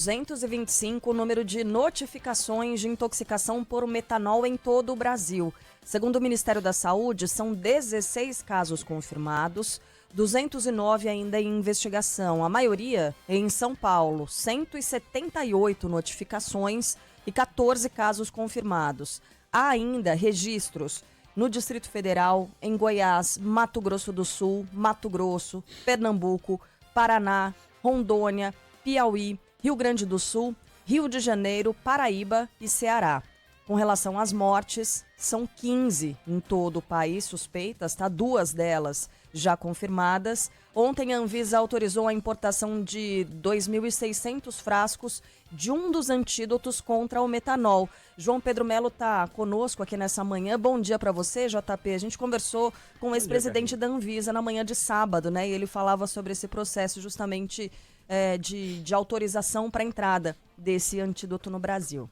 225 o número de notificações de intoxicação por metanol em todo o Brasil. Segundo o Ministério da Saúde, são 16 casos confirmados, 209 ainda em investigação. A maioria em São Paulo, 178 notificações e 14 casos confirmados. Há ainda registros no Distrito Federal, em Goiás, Mato Grosso do Sul, Mato Grosso, Pernambuco, Paraná, Rondônia, Piauí, Rio Grande do Sul, Rio de Janeiro, Paraíba e Ceará. Com relação às mortes, são 15 em todo o país suspeitas, tá? 2 delas já confirmadas. Ontem a Anvisa autorizou a importação de 2.600 frascos de um dos antídotos contra o metanol. João Pedro Melo está conosco aqui nessa manhã. Bom dia para você, JP. A gente conversou com o ex-presidente da Anvisa na manhã de sábado, né? E ele falava sobre esse processo justamente de autorização para a entrada desse antídoto no Brasil.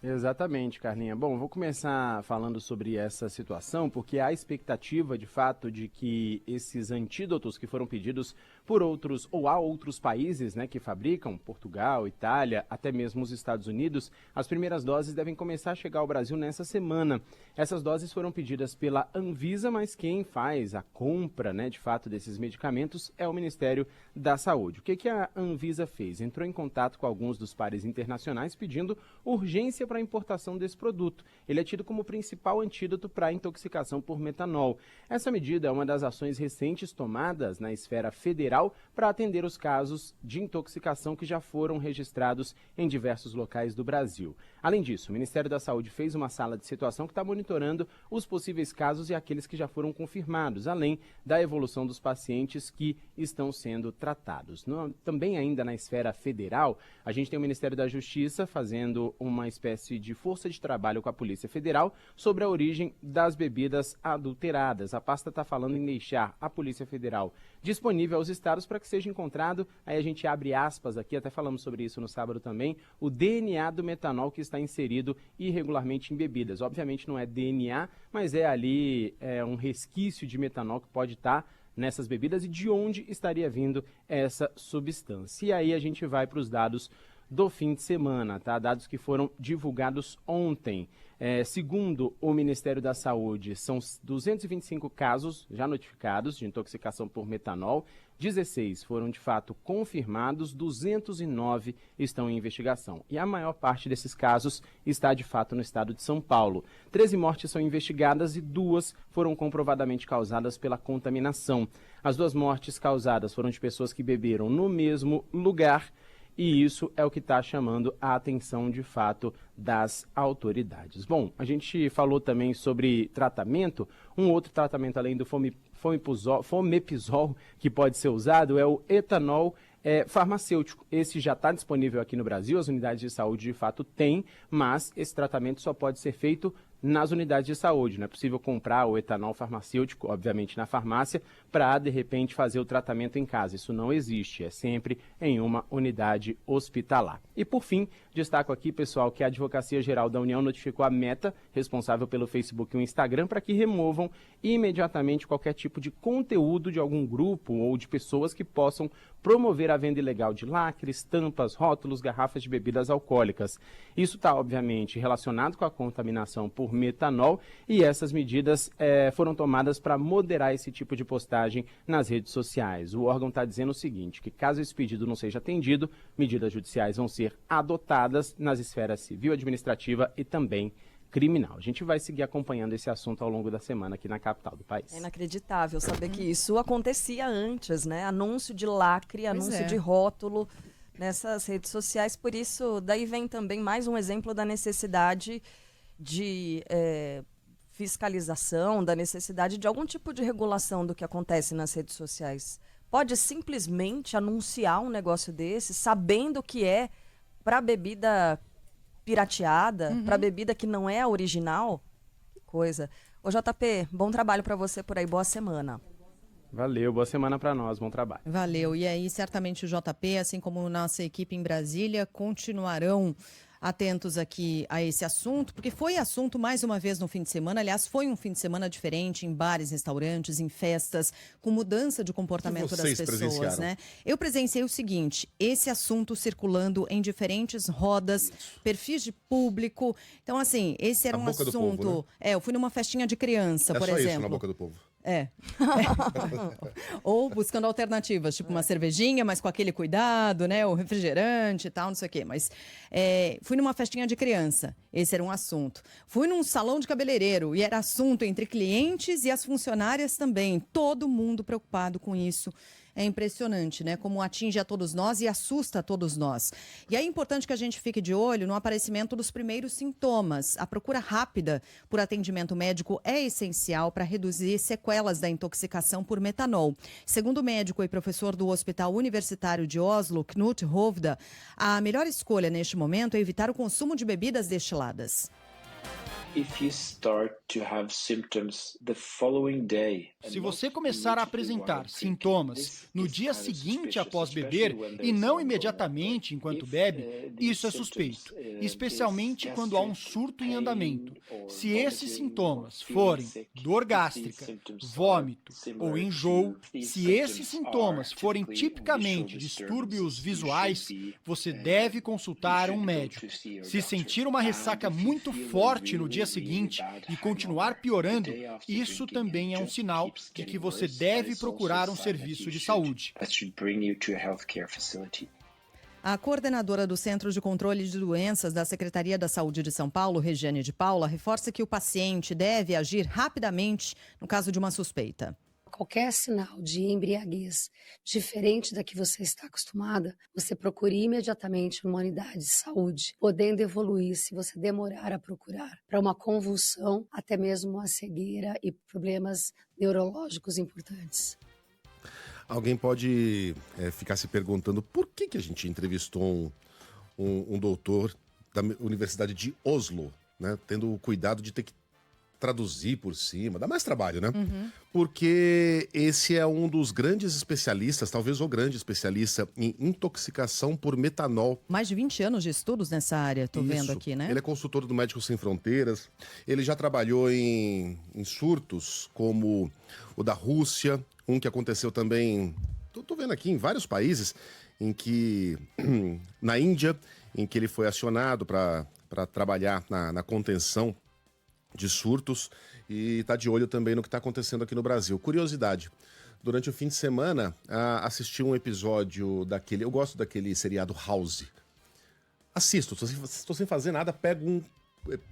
Exatamente, Carlinha. Bom, vou começar falando sobre essa situação, porque há expectativa, de fato, de que esses antídotos que foram pedidos por outros, ou há outros países, né, que fabricam, Portugal, Itália, até mesmo os Estados Unidos, as primeiras doses devem começar a chegar ao Brasil nessa semana. Essas doses foram pedidas pela Anvisa, mas quem faz a compra, né, de fato, desses medicamentos é o Ministério da Saúde. O que a Anvisa fez? Entrou em contato com alguns dos pares internacionais pedindo urgência para a importação desse produto. Ele é tido como o principal antídoto para a intoxicação por metanol. Essa medida é uma das ações recentes tomadas na esfera federal para atender os casos de intoxicação que já foram registrados em diversos locais do Brasil. Além disso, o Ministério da Saúde fez uma sala de situação que está monitorando os possíveis casos e aqueles que já foram confirmados, além da evolução dos pacientes que estão sendo tratados. Também ainda na esfera federal, a gente tem o Ministério da Justiça fazendo uma espécie de força de trabalho com a Polícia Federal sobre a origem das bebidas adulteradas. A pasta está falando em deixar a Polícia Federal disponível aos estados para que seja encontrado, aí a gente abre aspas aqui, até falamos sobre isso no sábado também, o DNA do metanol que está inserido irregularmente em bebidas. Obviamente não é DNA, mas é ali um resquício de metanol que pode estar nessas bebidas e de onde estaria vindo essa substância. E aí a gente vai para os dados do fim de semana, tá? Dados que foram divulgados ontem. Segundo o Ministério da Saúde, são 225 casos já notificados de intoxicação por metanol, 16 foram de fato confirmados, 209 estão em investigação. E a maior parte desses casos está de fato no estado de São Paulo. 13 mortes são investigadas e 2 foram comprovadamente causadas pela contaminação. As 2 mortes causadas foram de pessoas que beberam no mesmo lugar. E isso é o que está chamando a atenção, de fato, das autoridades. Bom, a gente falou também sobre tratamento. Um outro tratamento, além do fomepizol, que pode ser usado, é o etanol farmacêutico. Esse já está disponível aqui no Brasil, as unidades de saúde, de fato, têm, mas esse tratamento só pode ser feito nas unidades de saúde. Não é possível comprar o etanol farmacêutico, obviamente, na farmácia, para, de repente, fazer o tratamento em casa. Isso não existe, é sempre em uma unidade hospitalar. E, por fim, destaco aqui, pessoal, que a Advocacia Geral da União notificou a Meta, responsável pelo Facebook e o Instagram, para que removam imediatamente qualquer tipo de conteúdo de algum grupo ou de pessoas que possam promover a venda ilegal de lacres, tampas, rótulos, garrafas de bebidas alcoólicas. Isso está, obviamente, relacionado com a contaminação por metanol e essas medidas foram tomadas para moderar esse tipo de postagem nas redes sociais. O órgão está dizendo o seguinte, que caso esse pedido não seja atendido, medidas judiciais vão ser adotadas nas esferas civil, administrativa e também criminal. A gente vai seguir acompanhando esse assunto ao longo da semana aqui na capital do país. É inacreditável saber que isso acontecia antes, né? Anúncio de lacre, anúncio de rótulo nessas redes sociais. Por isso, daí vem também mais um exemplo da necessidade de fiscalização, da necessidade de algum tipo de regulação do que acontece nas redes sociais. Pode simplesmente anunciar um negócio desse, sabendo que é para bebida pirateada, para bebida que não é a original. Que coisa. Ô JP, bom trabalho para você por aí, boa semana. Valeu, boa semana para nós, bom trabalho. Valeu, e aí certamente o JP, assim como nossa equipe em Brasília, continuarão atentos aqui a esse assunto, porque foi assunto mais uma vez no fim de semana. Aliás, foi um fim de semana diferente em bares, restaurantes, em festas, com mudança de comportamento das pessoas, né? Eu presenciei o seguinte, esse assunto circulando em diferentes rodas, perfis de público. Então, assim, esse era um assunto... Povo, né? Eu fui numa festinha de criança, por exemplo. Isso na boca do povo. Ou buscando alternativas, tipo uma cervejinha, mas com aquele cuidado, né? O refrigerante e tal, não sei o quê. Mas fui numa festinha de criança, esse era um assunto. Fui num salão de cabeleireiro e era assunto entre clientes e as funcionárias também. Todo mundo preocupado com isso. É impressionante, né? Como atinge a todos nós e assusta a todos nós. E é importante que a gente fique de olho no aparecimento dos primeiros sintomas. A procura rápida por atendimento médico é essencial para reduzir sequelas da intoxicação por metanol. Segundo o médico e professor do Hospital Universitário de Oslo, Knut Hovda, a melhor escolha neste momento é evitar o consumo de bebidas destiladas. Se você começar a apresentar sintomas no dia seguinte após beber e não imediatamente enquanto bebe, isso é suspeito, especialmente quando há um surto em andamento. Se esses sintomas forem dor gástrica, vômito ou enjoo, se esses sintomas forem tipicamente distúrbios visuais, você deve consultar um médico. Se sentir uma ressaca muito forte no dia seguinte e continuar piorando, isso também é um sinal de que você deve procurar um serviço de saúde. A coordenadora do Centro de Controle de Doenças da Secretaria da Saúde de São Paulo, Regiane de Paula, reforça que o paciente deve agir rapidamente no caso de uma suspeita. Qualquer sinal de embriaguez diferente da que você está acostumada, você procure imediatamente uma unidade de saúde, podendo evoluir, se você demorar a procurar, para uma convulsão, até mesmo uma cegueira e problemas neurológicos importantes. Alguém pode ficar se perguntando por que a gente entrevistou um doutor da Universidade de Oslo, né, tendo o cuidado de ter que traduzir por cima, dá mais trabalho, né? Porque esse é um dos grandes especialistas, talvez o grande especialista em intoxicação por metanol. Mais de 20 anos de estudos nessa área, tô vendo aqui, né? Ele é consultor do Médicos Sem Fronteiras, ele já trabalhou em surtos como o da Rússia, um que aconteceu também, tô vendo aqui, em vários países, em que, na Índia, em que ele foi acionado para trabalhar na contenção de surtos e está de olho também no que está acontecendo aqui no Brasil. Curiosidade, durante o fim de semana assisti um episódio daquele, eu gosto daquele seriado House. Assisto, estou sem fazer nada, pego um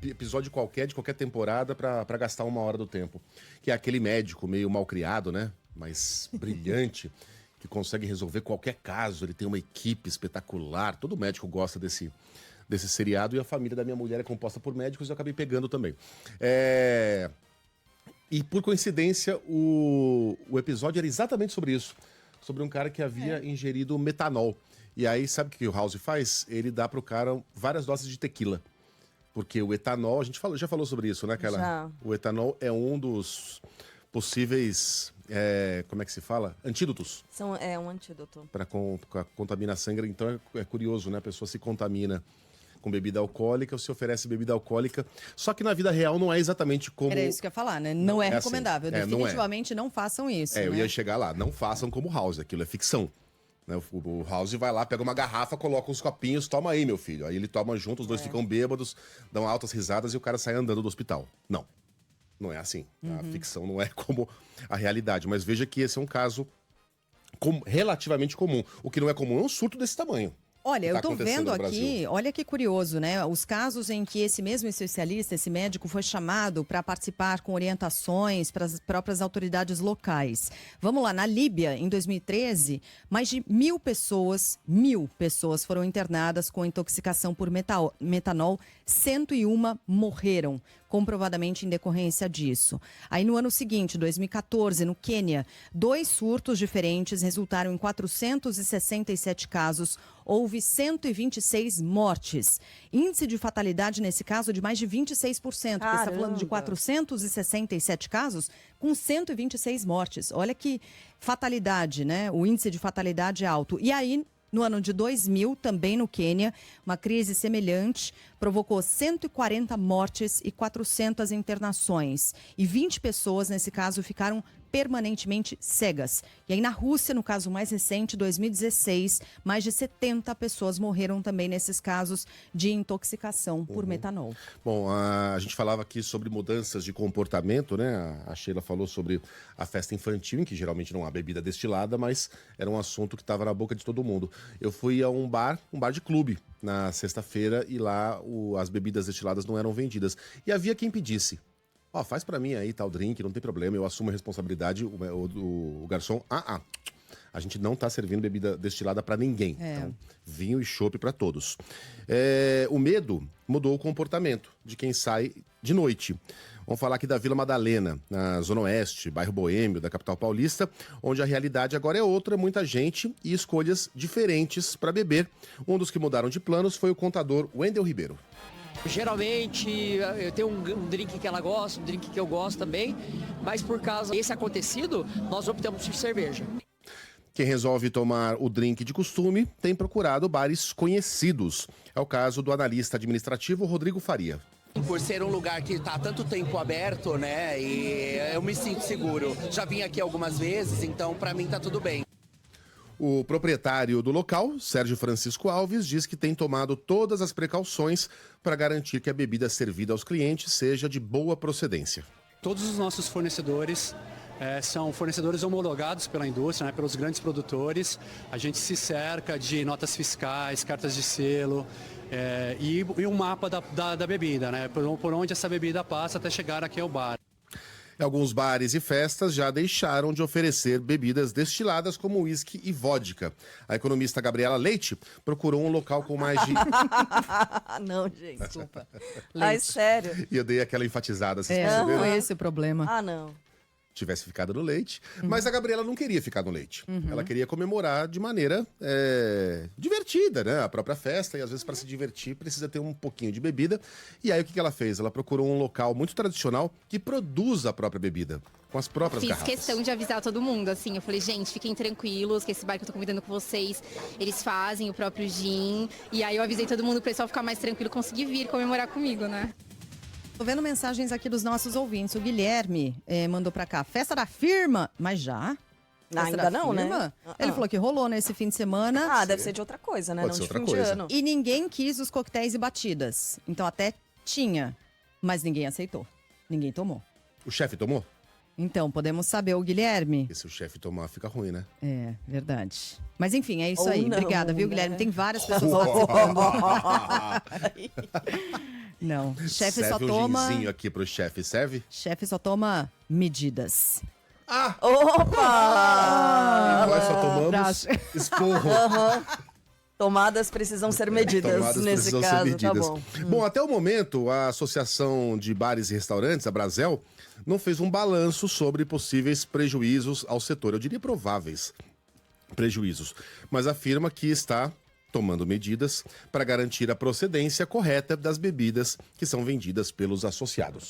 episódio qualquer, de qualquer temporada para gastar 1 hora do tempo. Que é aquele médico meio malcriado, né? Mas brilhante, que consegue resolver qualquer caso, ele tem uma equipe espetacular, todo médico gosta desse seriado, e a família da minha mulher é composta por médicos e eu acabei pegando também. E por coincidência, o episódio era exatamente sobre isso, sobre um cara que havia ingerido metanol. E aí, sabe o que o House faz? Ele dá pro cara várias doses de tequila. Porque o etanol, a gente já falou sobre isso, né, Carla? Já. O etanol é um dos possíveis, como é que se fala? Antídotos. É um antídoto. Para contaminar sangue. Então é curioso, né? A pessoa se contamina com bebida alcoólica, se oferece bebida alcoólica. Só que na vida real não é exatamente como... Era isso que eu ia falar, né? Não é recomendável. Assim. Definitivamente não façam isso. Eu né? ia chegar lá. Não façam como House, aquilo é ficção. Né? O House vai lá, pega uma garrafa, coloca uns copinhos, toma aí, meu filho. Aí ele toma junto, os dois ficam bêbados, dão altas risadas e o cara sai andando do hospital. Não. Não é assim. A ficção não é como a realidade. Mas veja que esse é um caso relativamente comum. O que não é comum é um surto desse tamanho. Olha, eu tô vendo aqui, olha que curioso, né? Os casos em que esse mesmo especialista, esse médico, foi chamado para participar com orientações para as próprias autoridades locais. Vamos lá, na Líbia, em 2013, mais de 1.000 pessoas foram internadas com intoxicação por metanol, 101 morreram, comprovadamente em decorrência disso. Aí no ano seguinte, 2014, no Quênia, 2 surtos diferentes resultaram em 467 casos, houve 126 mortes. Índice de fatalidade nesse caso de mais de 26%, porque você está falando de 467 casos com 126 mortes. Olha que fatalidade, né? O índice de fatalidade é alto. E aí, No ano de 2000, também no Quênia, uma crise semelhante provocou 140 mortes e 400 internações. E 20 pessoas, nesse caso, ficaram permanentemente cegas. E aí na Rússia, no caso mais recente, 2016, mais de 70 pessoas morreram também nesses casos de intoxicação por metanol. Bom, a gente falava aqui sobre mudanças de comportamento, né? A Sheila falou sobre a festa infantil, em que geralmente não há bebida destilada, mas era um assunto que estava na boca de todo mundo. Eu fui a um bar de clube, na sexta-feira, e lá as bebidas destiladas não eram vendidas. E havia quem pedisse: ó, faz pra mim aí tal drink, não tem problema, eu assumo a responsabilidade. O garçom, a gente não tá servindo bebida destilada pra ninguém. Então, vinho e chopp pra todos. O medo mudou o comportamento de quem sai de noite. Vamos falar aqui da Vila Madalena, na Zona Oeste, bairro Boêmio, da capital paulista, onde a realidade agora é outra, muita gente e escolhas diferentes para beber. Um dos que mudaram de planos foi o contador Wendel Ribeiro. Geralmente eu tenho um drink que ela gosta, um drink que eu gosto também, mas por causa desse acontecido, nós optamos por cerveja. Quem resolve tomar o drink de costume tem procurado bares conhecidos. É o caso do analista administrativo Rodrigo Faria. Por ser um lugar que está há tanto tempo aberto, né, e eu me sinto seguro. Já vim aqui algumas vezes, então para mim tá tudo bem. O proprietário do local, Sérgio Francisco Alves, diz que tem tomado todas as precauções para garantir que a bebida servida aos clientes seja de boa procedência. Todos os nossos fornecedores são fornecedores homologados pela indústria, né, pelos grandes produtores. A gente se cerca de notas fiscais, cartas de selo e um mapa da bebida, né, por onde essa bebida passa até chegar aqui ao bar. Alguns bares e festas já deixaram de oferecer bebidas destiladas como uísque e vodka. A economista Gabriela Leite procurou um local com mais de... Não, gente. Desculpa. Ai, sério? E eu dei aquela enfatizada, vocês perceberam? Foi esse o problema. Ah, não. Tivesse ficado no leite, mas a Gabriela não queria ficar no leite. Ela queria comemorar de maneira divertida, né? A própria festa, e às vezes para se divertir precisa ter um pouquinho de bebida. E aí o que ela fez? Ela procurou um local muito tradicional que produz a própria bebida, com as próprias garrafas. Fiz questão de avisar todo mundo, assim, eu falei, gente, fiquem tranquilos, que esse bar que eu tô convidando com vocês, eles fazem o próprio gin. E aí eu avisei todo mundo, o pessoal ficar mais tranquilo, conseguir vir comemorar comigo, né? Tô vendo mensagens aqui dos nossos ouvintes. O Guilherme mandou pra cá, festa da firma, mas já? Festa Ainda da não, firma? né? Ele falou que rolou nesse fim de semana. Ah, deve ser de outra coisa, né? Pode Não ser de outra fim de coisa. ano. E ninguém quis os coquetéis e batidas. Então até tinha, mas ninguém aceitou. Ninguém tomou. O chefe tomou? Então, podemos saber, o Guilherme? Porque se o chefe tomar, fica ruim, né? É, verdade. Mas enfim, é isso Ou aí. não, Obrigada, viu, né? Guilherme? Tem várias pessoas participando. Não, chefe só serve toma... um ginzinho aqui pro chefe, serve? Chefe só toma medidas. Opa! Nós só tomamos abraço. esporro. Tomadas precisam ser medidas Tomadas nesse precisam ser caso, medidas. tá bom. Bom, até o momento, a Associação de Bares e Restaurantes, a Brasel, não fez um balanço sobre possíveis prejuízos ao setor. Eu diria prováveis prejuízos. Mas afirma que está tomando medidas para garantir a procedência correta das bebidas que são vendidas pelos associados.